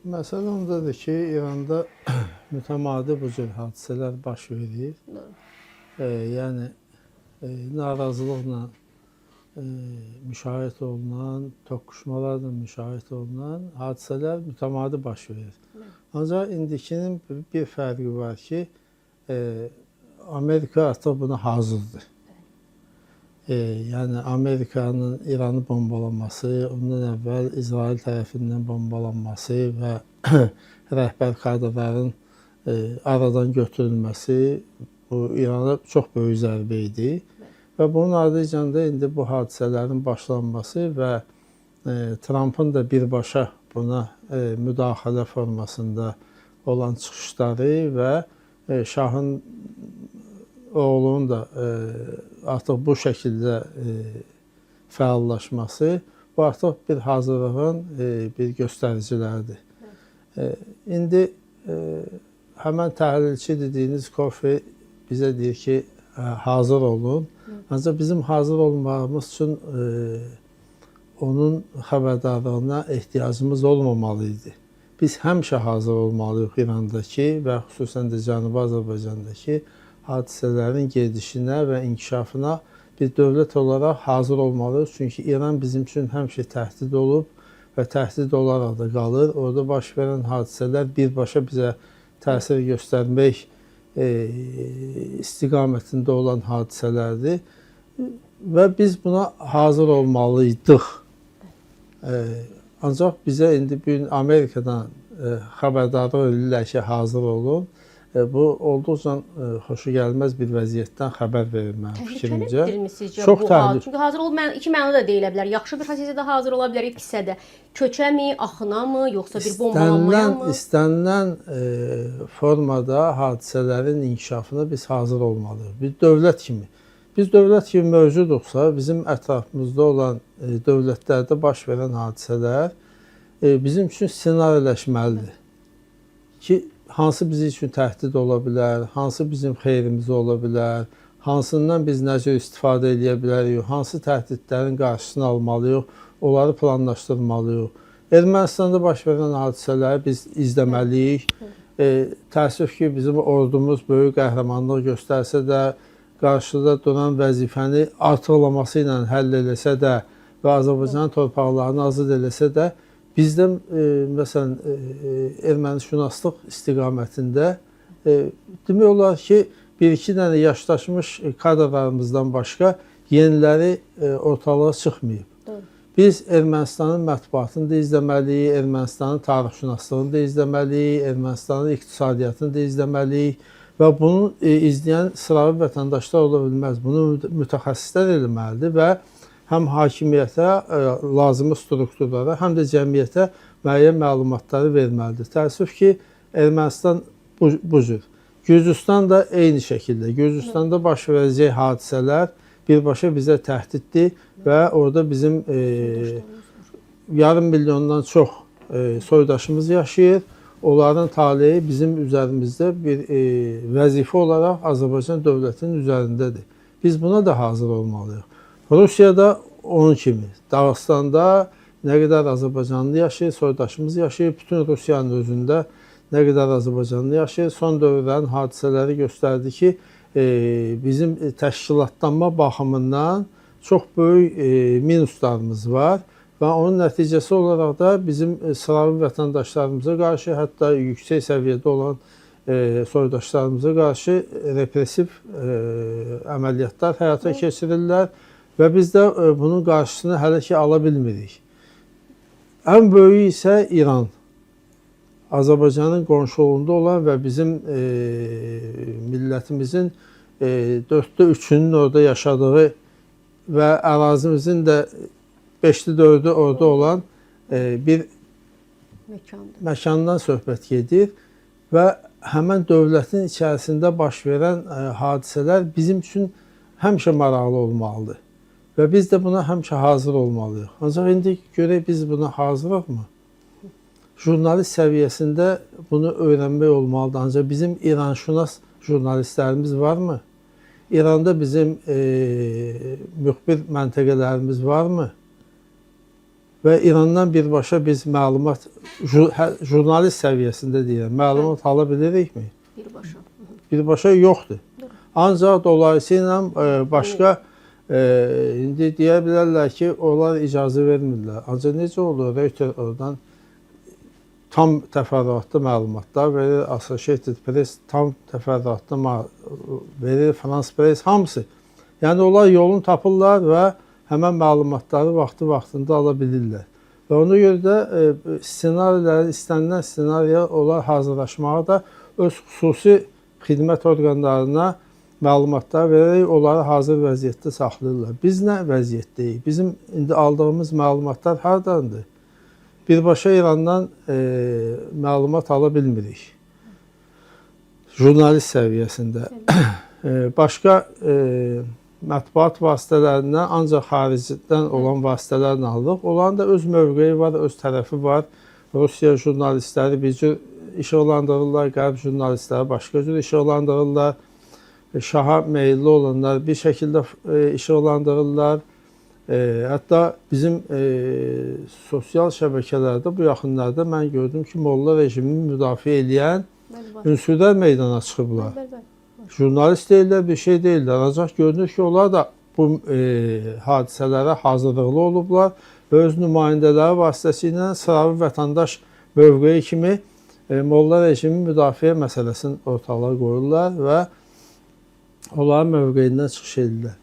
Məsələ ondadır ki, İranda mütəmadi bu cür hadisələr baş verir. Yəni narazılıqla müşahidə olunan, toqquşmalarla müşahidə olunan hadisələr mütəmadi baş verir. Ancaq indikinin bir fərqi var ki, Amerika artıq buna hazırdır. Yəni Amerikanın İranı bombalaması, ondan əvvəl İsrail tərəfindən bombalanması və rəhbər kadrların aradan götürülməsi bu İrana çox böyük zərbə idi. Və bunun ardıcında da indi bu hadisələrin başlanması və Trumpın da birbaşa buna müdaxilə formasında olan çıxışları və şahın oğlunun da artıq bu şəkildə fəallaşması, bu artıq bir hazırlığın bir göstəriciləridir. İndi həmən təhlilçi dediyiniz Kofi bizə deyir ki, hazır olun. Ancaq bizim hazır olmağımız üçün onun xəbərdarlığına ehtiyacımız olmamalıydı. Biz həmişə hazır olmalıyıq İrandakı və xüsusən də Cənubi Azərbaycandakı hadisələrin gedişinə və inkişafına bir dövlət olaraq hazır olmalıyıq. Çünki İran bizim üçün həmişə təhdid olub və təhdid olaraq da qalır. Orada baş verən hadisələr birbaşa bizə təsir göstərmək istiqamətində olan hadisələrdir və biz buna hazır olmalıydıq. Ancaq bizə indi bugün Amerikadan xəbərdarlıq edirlər ki, hazır olun. Bu olduqca xoşagəlməz bir vəziyyətdən xəbər verir mənim fikrimcə. Təhlükəlidirmi sizcə Çox bu hal? Çünki hazır ol, iki mənada da deyilə bilər. Yaxşı bir prosesdə hazır ola bilər ilk hissədə. Köçəmi, axına mı, yoxsa bir bombalanmaya mı? İstənilən formada hadisələrin inkişafına biz hazır olmalıyıq. Biz dövlət kimi. Biz dövlət kimi mövcuduqsa, bizim ətrafımızda olan dövlətlərdə baş verən hadisələr bizim üçün ssenariləşməlidir. Ki, hansı bizim üçün təhdid ola bilər, hansı bizim xeyrimizə ola bilər, hansından biz nə cür istifadə edə bilərik, hansı təhdidlərin qarşısını almalıyıq, onları planlaşdırmalıyıq. Ermənistanda baş verən hadisələri biz izləməliyik. Təəssüf ki, bizim ordumuz böyük qəhrəmanlıq göstərsə də, qarşıda duran vəzifəni artıqlaması ilə həll eləsə də və Azərbaycanın torpaqlarını azad eləsə də, bizdə məsələn ermənişünaslıq istiqamətində demək olar ki, bir-iki dənə yaşdaşmış kadrlarımızdan başqa yeniləri ortalığa çıxmayıb. Biz Ermənistanın mətbuatını da izləməliyik, Ermənistanın tarixşünaslığını da izləməliyik, Ermənistanın iqtisadiyyatını da izləməliyik və bunu izləyən sıravi vətəndaşlar ola bilməz. Bunu mütəxəssislər eləməlidir və həm hakimiyyətə, lazımi strukturlara, həm də cəmiyyətə müəyyən məlumatları verməlidir. Təəssüf ki, Ermənistan bu cür. Gürcüstan da eyni şəkildə. Gürcüstanda baş verəcək hadisələr birbaşa bizə təhdiddir və orada bizim yarım milyondan çox soydaşımız yaşayır. Onların taleyi bizim üzərimizdə bir vəzifə olaraq Azərbaycan dövlətinin üzərindədir. Biz buna da hazır olmalıyıq. Rusiyada onun kimi, Dağıstanda nə qədər Azərbaycanlı yaşayır, soydaşımız yaşayır, bütün Rusiyanın özündə nə qədər Azərbaycanlı yaşayır. Son dövrlərin hadisələri göstərdi ki, bizim təşkilatlanma baxımından çox böyük minuslarımız var və onun nəticəsi olaraq da bizim sıravi vətəndaşlarımıza qarşı, hətta yüksək səviyyədə olan soydaşlarımıza qarşı repressiv əməliyyatlar həyata keçirirlər və biz də bunun qarşısını hələ ki ala bilmirik. Ən böyüyü isə İran. Azərbaycanın qonşuluğunda olan və bizim millətimizin 4də 3-ünün orada yaşadığı və ərazimizin də 5də 4-ü orada olan bir məkandan söhbət gedir və həmən dövlətin içərisində baş verən hadisələr bizim üçün həmişə maraqlı olmalıdır. Və biz də buna həmişə hazır olmalıyıq. Ancaq indi görək biz buna hazırıq-mı? Jurnalist səviyyəsində bunu öyrənmək olmalıdır. Ancaq bizim İranşünas jurnalistlərimiz varmı? İranda bizim müxbir məntəqələrimiz varmı? və İrandan birbaşa biz məlumat jurnalist səviyyəsində deyirəm, məlumat ala bilirikmi? Birbaşa. Birbaşa yoxdur. Ancaq dolayısıyla başqa indi deyə bilərlər ki, onlar icazə vermirlər. Ancaq necə olur? Reuters oradan tam təfərrüatlı məlumatlar verir, Associated Press tam təfərrüatlı verir, France Press, hamısı. Yəni onlar yolunu tapırlar və həmən məlumatları vaxtında ala bilirlər. Və ona görə də ssenarilərin, istənilən ssenariyə onlar hazırlaşmağa da öz xüsusi xidmət orqanlarına məlumatlar verərək onları hazır vəziyyətdə saxlayırlar. Biz nə vəziyyətdəyik? Bizim indi aldığımız məlumatlar hardandır? Birbaşa İrandan məlumat ala bilmirik. Jurnalist səviyyəsində. Başqa mətbuat vasitələrindən ancaq xaricdən olan vasitələrlə alırıq. Onların da öz mövqeyi var, öz tərəfi var. Rusiya jurnalistləri bir cür işıqlandırırlar, qərb jurnalistləri başqa cür işıqlandırırlar. Şaha meyilli olanlar bir şəkildə işıqlandırırlar. Hətta bizim sosial şəbəkələrdə bu yaxınlarda mən gördüm ki, molla rejimini müdafiə edən ünsürlər meydana çıxıblar. Jurnalist deyirlər, bir şey deyirlər. Ancaq görünür ki, onlar da bu hadisələrə hazırlıqlı olublar və öz nümayəndələri vasitəsilə sıravi vətəndaş mövqeyi kimi molla rejimi müdafiə məsələsini ortalığa qoyurlar və onların mövqeyindən çıxış edirlər.